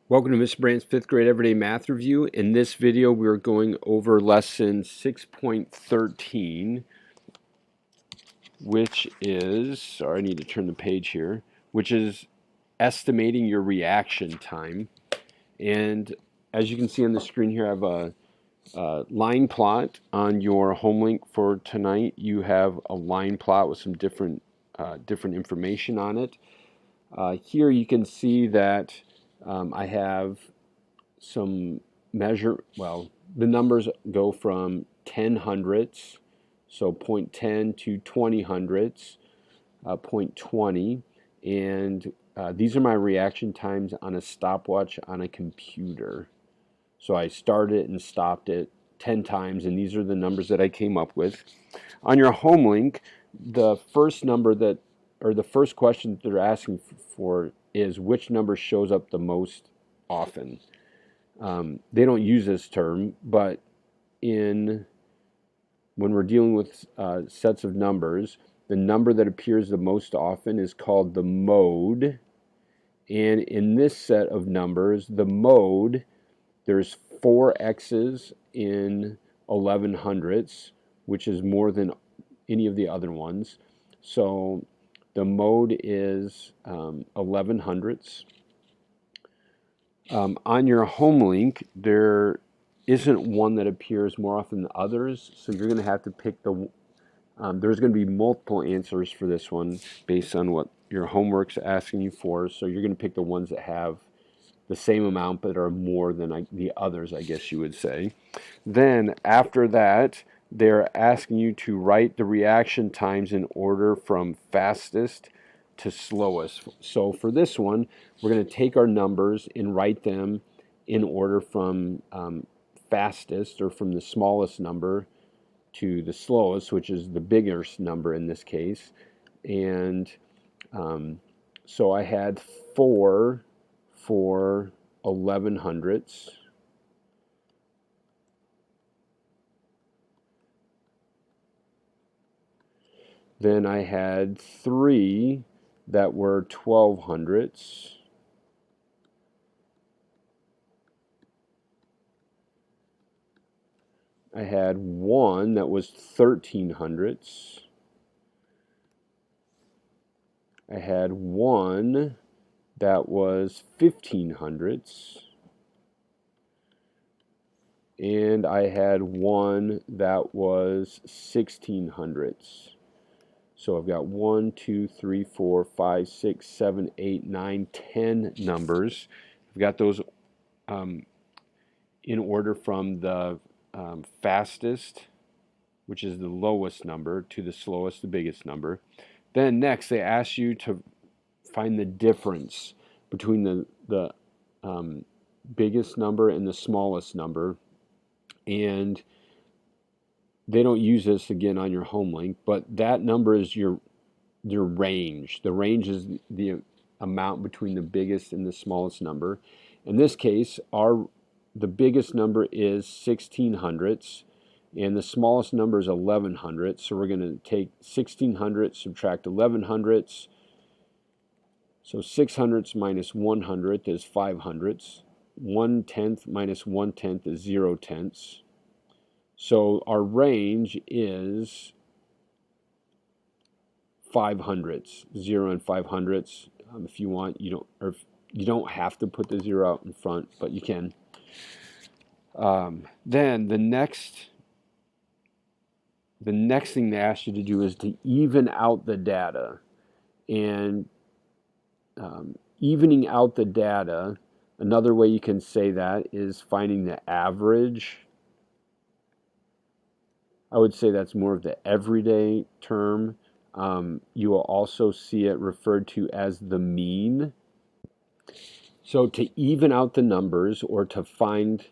Welcome to Mr. Brandt's 5th grade everyday math review. In this video, we're going over lesson 6.13, which is, sorry, I need to turn the page here, which is estimating your reaction time. And as you can see on the screen here, I have a line plot on your home link for tonight. You have a line plot with some different information on it. Here you can see that I have some the numbers go from 10 hundredths, so 0.10 to 20 hundredths, 0.20, and these are my reaction times on a stopwatch on a computer. So I started and stopped it 10 times, and these are the numbers that I came up with. On your home link, the first question that they're asking for is which number shows up the most often. They don't use this term, but when we're dealing with sets of numbers, the number that appears the most often is called the mode. And in this set of numbers, the mode, there's 4 x's in 11 hundredths, which is more than any of the other ones. So the mode is 11 hundredths. On your home link, there isn't one that appears more often than others, so you're going to have to pick there's going to be multiple answers for this one based on what your homework's asking you for, so you're going to pick the ones that have the same amount but are more than the others, I guess you would say. Then after that, they're asking you to write the reaction times in order from fastest to slowest. So for this one, we're going to take our numbers and write them in order from fastest, or from the smallest number to the slowest, which is the biggest number in this case. And so I had 4 for 11 hundredths. Then I had 3 that were 12 hundredths. I had 1 that was 13 hundredths. I had 1 that was 15 hundredths. And I had 1 that was 16 hundredths. So I've got 1, 2, 3, 4, 5, 6, 7, 8, 9, 10 numbers. I've got those in order from the fastest, which is the lowest number, to the slowest, the biggest number. Then next, they ask you to find the difference between the biggest number and the smallest number. And they don't use this again on your home link, but that number is your range. The range is the amount between the biggest and the smallest number. In this case, the biggest number is 16 hundredths, and the smallest number is 11 hundredths. So we're going to take 16 hundredths, subtract 11 hundredths. So 6 hundredths minus 1 hundredth is 5 hundredths. 1 tenth minus 1 tenth is 0 tenths. So our range is 5 hundredths, 0 and 5 hundredths. If you want, you don't have to put the 0 out in front, but you can. Then the next thing they ask you to do is to even out the data. And evening out the data, another way you can say that is finding the average. I would say that's more of the everyday term. You will also see it referred to as the mean. So to even out the numbers, or to find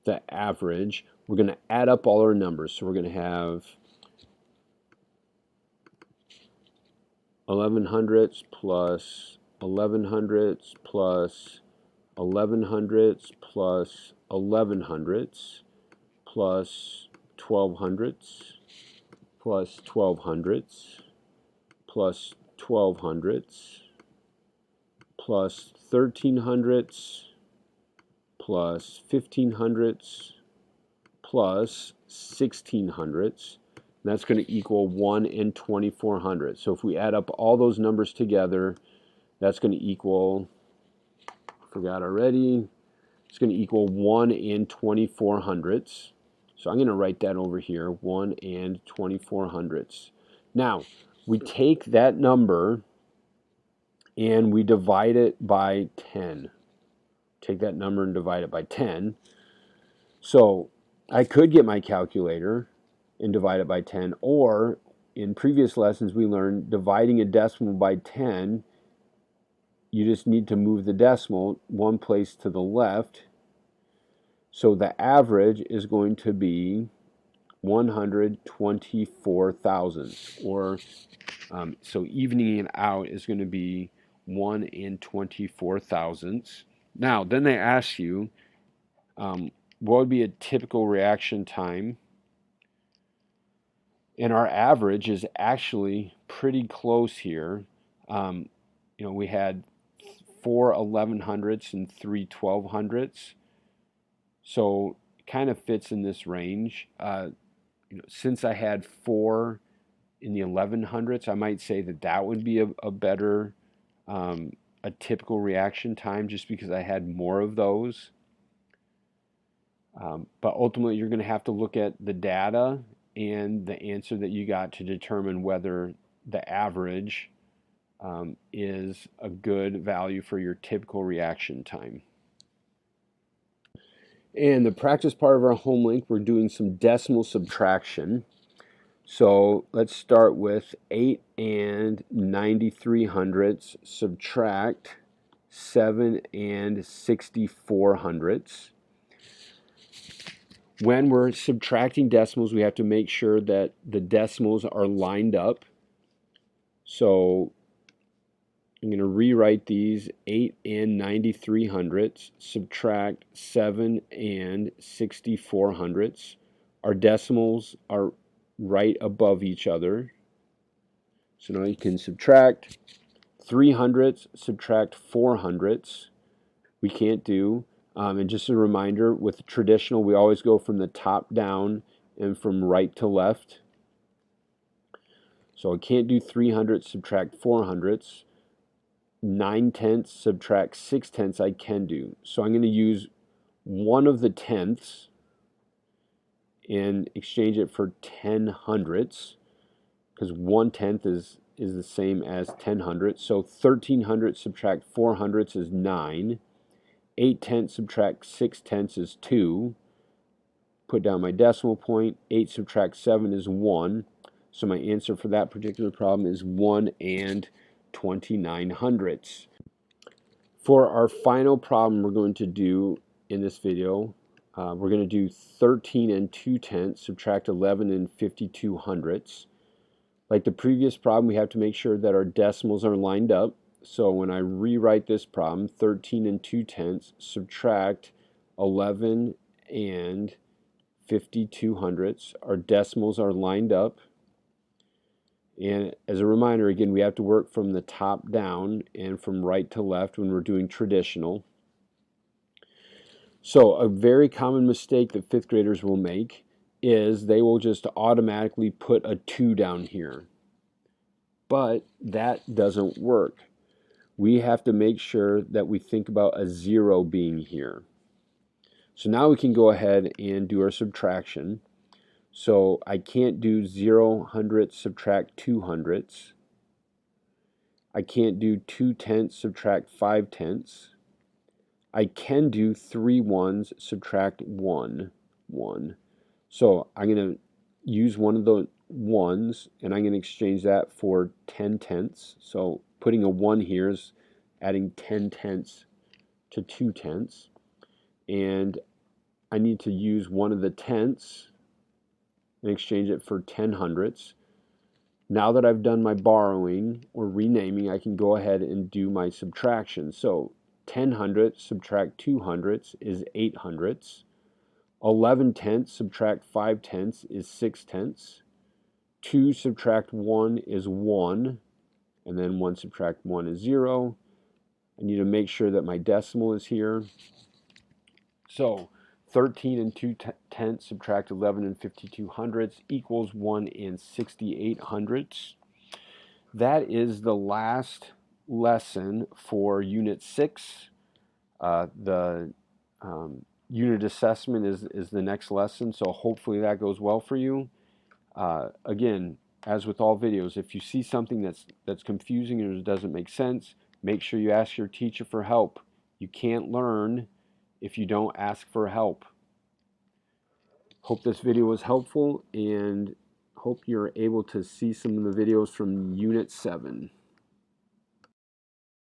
the average, we're going to add up all our numbers. So we're going to have 11 hundredths plus 11 hundredths plus 11 hundredths plus 11 hundredths plus 12 hundredths plus 12 hundredths plus 12 hundredths plus 13 hundredths plus 1500ths plus 1600ths. That's going to equal 1 and 2400ths. So if we add up all those numbers together, that's going to equal, forgot already, it's going to equal 1 and 2400ths. So I'm going to write that over here, 1 and 2400ths. Now, we take that number and we divide it by 10. Take that number and divide it by 10. So I could get my calculator and divide it by 10, or in previous lessons we learned dividing a decimal by 10, you just need to move the decimal one place to the left. So the average is going to be 124,000, or so evening it out is going to be 1 in 24 thousandths. Now, then they ask you, what would be a typical reaction time? And our average is actually pretty close here. We had 4 1100ths and 3 1200ths. So it kind of fits in this range. Since I had 4 in the 1100ths, I might say that would be a better, a typical reaction time, just because I had more of those. But ultimately, you're going to have to look at the data and the answer that you got to determine whether the average is a good value for your typical reaction time. And the practice part of our homework, we're doing some decimal subtraction. So let's start with 8 and 9300ths subtract 7 and 6400ths. When we're subtracting decimals, we have to make sure that the decimals are lined up. So I'm going to rewrite these: 8 and 9300ths subtract 7 and 6400ths. Our decimals are right above each other. So now you can subtract 300ths, subtract 400ths. We can't do. And just a reminder, with traditional, we always go from the top down and from right to left. So I can't do 300ths, subtract 400ths. 9/10 subtract 6/10 I can do. So I'm going to use one of the tenths and exchange it for 10/100ths, because 1/10 is the same as 10/100ths. So 1300ths subtract 400ths is 9. 8/10 subtract 6/10 is 2. Put down my decimal point. 8 subtract 7 is 1. So my answer for that particular problem is 1 and 2900ths. For our final problem we're going to do in this video, we're going to do 13 and 2/10 subtract 11 and 5200ths. Like the previous problem, we have to make sure that our decimals are lined up. So when I rewrite this problem, 13 and 2/10 subtract 11 and 5200ths, our decimals are lined up. And as a reminder, again, we have to work from the top down and from right to left when we're doing traditional. So a very common mistake that fifth graders will make is they will just automatically put a 2 down here. But that doesn't work. We have to make sure that we think about a 0 being here. So now we can go ahead and do our subtraction. So I can't do 0/100ths subtract 200ths. I can't do 2/10 subtract 5/10. I can do 3 ones subtract 1. So I'm going to use one of the ones, and I'm going to exchange that for 10/10. So putting a 1 here is adding 10/10 to 2/10. And I need to use one of the tenths and exchange it for 10/100ths. Now that I've done my borrowing or renaming, I can go ahead and do my subtraction. So 10/100ths subtract 200ths is 800ths. 11/10 subtract 5/10 is 6/10. 2 subtract 1 is 1. And then 1 subtract 1 is 0. I need to make sure that my decimal is here. So 13 and 2/10 subtract 11 and 52/100 equals 1 and 68/100. That is the last lesson for Unit 6. The unit assessment is the next lesson, so hopefully that goes well for you. Again, as with all videos, if you see something that's confusing or doesn't make sense, make sure you ask your teacher for help. You can't learn if you don't ask for help. Hope this video was helpful, and hope you're able to see some of the videos from Unit 7.